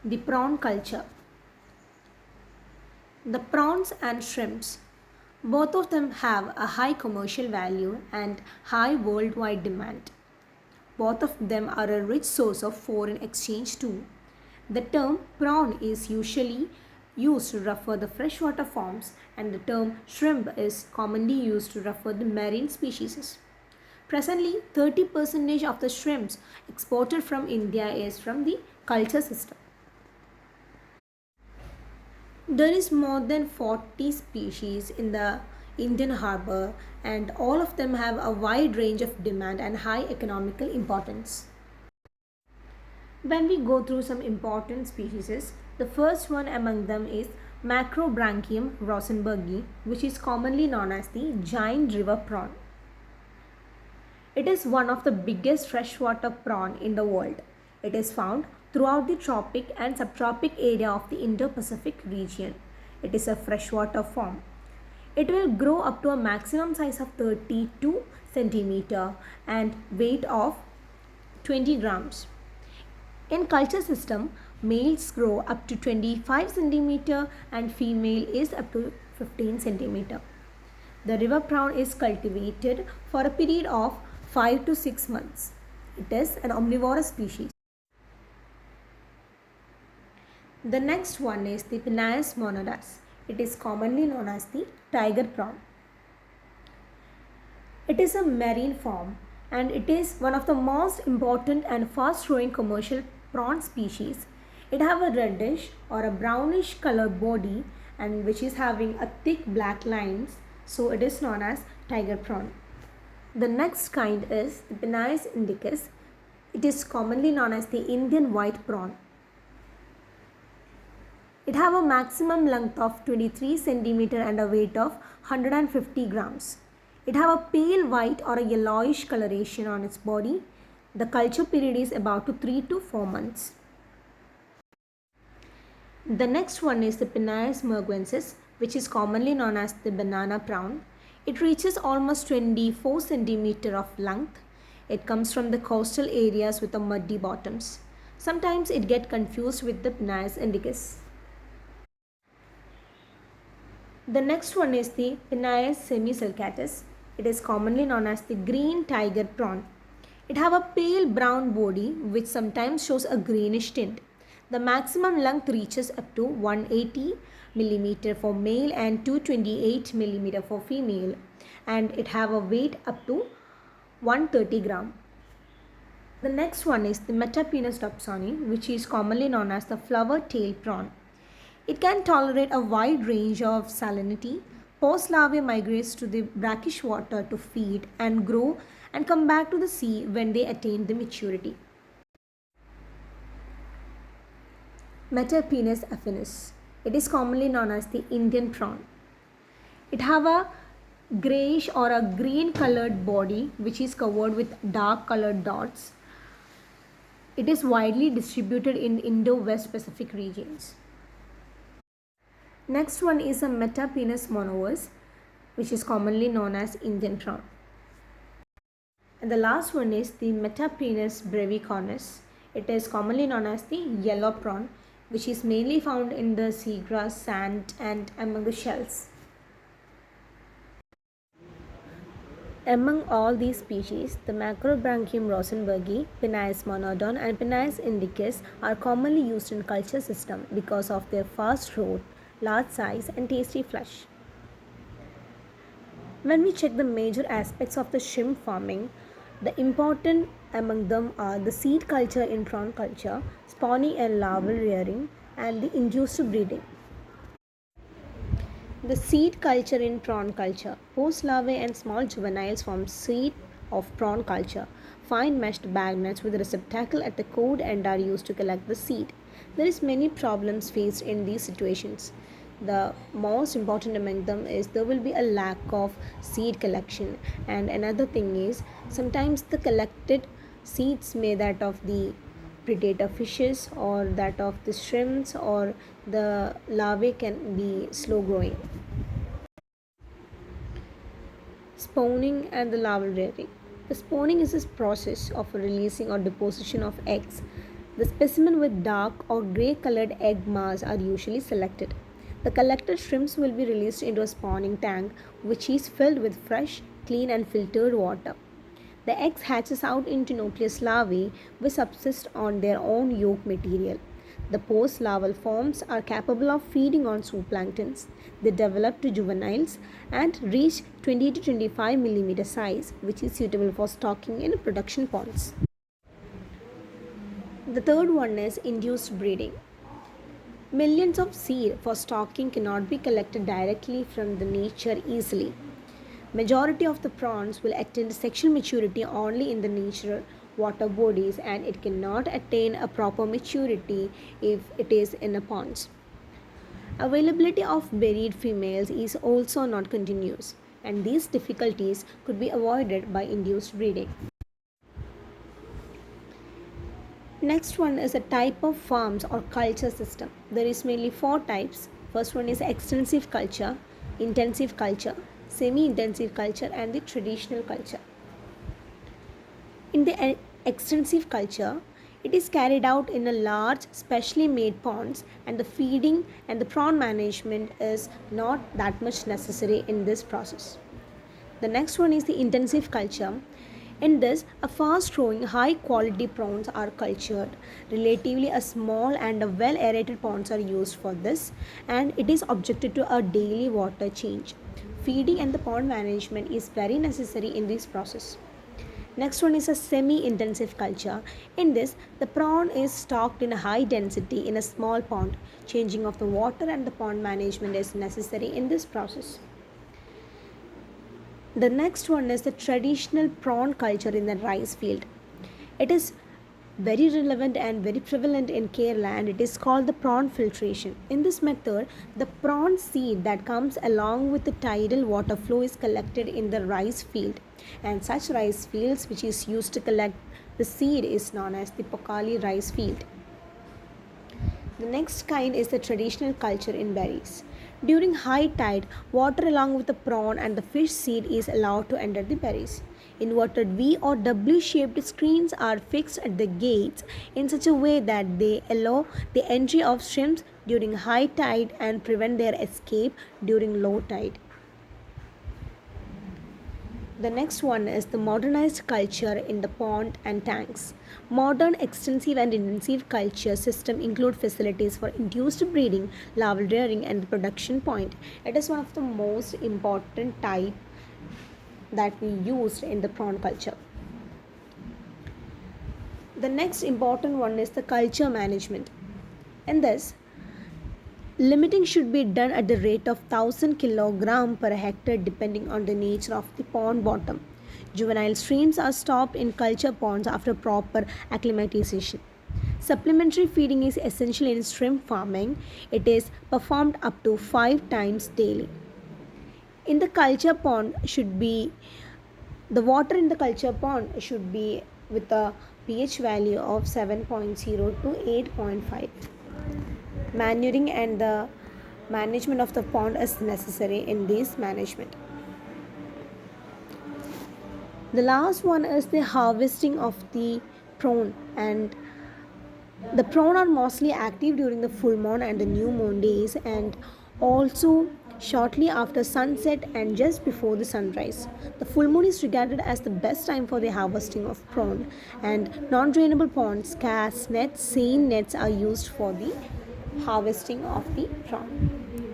The prawn culture. The prawns and shrimps, both of them have a high commercial value and high worldwide demand. Both of them are a rich source of foreign exchange too. The term prawn is usually used to refer the freshwater forms, and the term shrimp is commonly used to refer the marine species. Presently, 30% of the shrimps exported from India is from the culture system. There is more than 40 species in the Indian harbour, and all of them have a wide range of demand and high economical importance. When we go through some important species, the first one among them is Macrobranchium rosenbergi, which is commonly known as the giant river prawn. It is one of the biggest freshwater prawn in the world. It is found throughout the tropic and subtropic area of the Indo-Pacific region. It is a freshwater form. It will grow up to a maximum size of 32 centimeter and weight of 20 grams. In culture system, males grow up to 25 centimeter and female is up to 15 centimeter. The river prawn is cultivated for a period of 5 to 6 months. It is an omnivorous species. The next one is the Penaeus monodas. It is commonly known as the tiger prawn. It is a marine form and it is one of the most important and fast growing commercial prawn species. It have a reddish or a brownish colored body and which is having a thick black lines, so it is known as tiger prawn. The next kind is the Penaeus indicus. It is commonly known as the Indian white prawn. It have a maximum length of 23 centimeter and a weight of 150 grams. It have a pale white or a yellowish coloration on its body. The culture period is about 3 to 4 months. The next one is the Penaeus merguensis, which is commonly known as the banana prawn. It reaches almost 24 centimeter of length. It comes from the coastal areas with the muddy bottoms. Sometimes it gets confused with the Penaeus indicus. The next one is the Penaeus semisulcatus. It is commonly known as the green tiger prawn. It have a pale brown body which sometimes shows a greenish tint. The maximum length reaches up to 180 millimeter for male and 228 millimeter for female, and it have a weight up to 130 gram. The next one is the Metapenus dobsoni, which is commonly known as the flower tail prawn. It can tolerate a wide range of salinity. Post-larvae migrates to the brackish water to feed and grow and come back to the sea when they attain the maturity. Metapenus affinis. It is commonly known as the Indian prawn. It have a grayish or a green colored body which is covered with dark colored dots. It is widely distributed in Indo-West Pacific regions. Next one is a Metapenus monovus, which is commonly known as Indian prawn. And the last one is the Metapenus brevicornis. It is commonly known as the yellow prawn, which is mainly found in the seagrass, sand and among the shells. Among all these species, the Macrobranchium rosenbergi, Penaeus monodon and Penaeus indicus are commonly used in culture system because of their fast growth, large size and tasty flesh. When we check the major aspects of the shrimp farming, the important among them are the seed culture in prawn culture, spawning and larval rearing, and the induced breeding. The seed culture in prawn culture. Post larvae and small juveniles form seed of prawn culture. Fine meshed bag nets with a receptacle at the cord end are used to collect the seed. There is many problems faced in these situations. The most important among them is there will be a lack of seed collection, and another thing is sometimes the collected seeds may that of the predator fishes or that of the shrimps or the larvae can be slow growing. Spawning and the larval rearing. The spawning is this process of releasing or deposition of eggs. The specimen with dark or grey colored egg mass are usually selected. The collected shrimps will be released into a spawning tank which is filled with fresh, clean and filtered water. The eggs hatches out into nucleus larvae which subsist on their own yolk material. The post-larval forms are capable of feeding on zooplanktons. They develop to juveniles and reach 20 to 25 millimeter size, which is suitable for stocking in production ponds. The third one is induced breeding. Millions of seed for stocking cannot be collected directly from the nature easily. Majority of the prawns will attain sexual maturity only in the natural water bodies, and it cannot attain a proper maturity if it is in a pond. Availability of buried females is also not continuous, and these difficulties could be avoided by induced breeding. Next one is a type of farms or culture system. There is mainly four types. First one is extensive culture, intensive culture, semi-intensive culture and the traditional culture. In the extensive culture, it is carried out in a large, specially made ponds, and the feeding and the prawn management is not that much necessary in this process. The next one is the intensive culture. In this, a fast-growing, high-quality prawns are cultured. Relatively, a small and a well-aerated ponds are used for this, and it is objected to a daily water change. Feeding and the pond management is very necessary in this process. Next one is a semi-intensive culture. In this, the prawn is stocked in a high density in a small pond. Changing of the water and the pond management is necessary in this process. The next one is the traditional prawn culture in the rice field. It is very relevant and very prevalent in Kerala, and it is called the prawn filtration. In this method, the prawn seed that comes along with the tidal water flow is collected in the rice field, and such rice fields which is used to collect the seed is known as the Pokali rice field. The next kind is the traditional culture in berries. During high tide, water along with the prawn and the fish seed is allowed to enter the berries. Inverted V or W shaped screens are fixed at the gates in such a way that they allow the entry of shrimps during high tide and prevent their escape during low tide. The next one is the modernized culture in the pond and tanks. Modern extensive and intensive culture system include facilities for induced breeding, larval rearing and the production point. It is one of the most important type that we used in the prawn culture. The next important one is the culture management. In this, limiting should be done at the rate of 1000 kg per hectare depending on the nature of the pond bottom. Juvenile streams are stopped in culture ponds after proper acclimatization. Supplementary feeding is essential in shrimp farming. It is performed up to 5 times daily. In the culture pond the water in the culture pond should be with a pH value of 7.0 to 8.5. Manuring and the management of the pond is necessary in this management. The last one is the harvesting of the prawn, and the prawn are mostly active during the full moon and the new moon days, and also shortly after sunset and just before the sunrise. The full moon is regarded as the best time for the harvesting of prawn, and non-drainable ponds, casts, nets, seine nets are used for the harvesting of the prawn.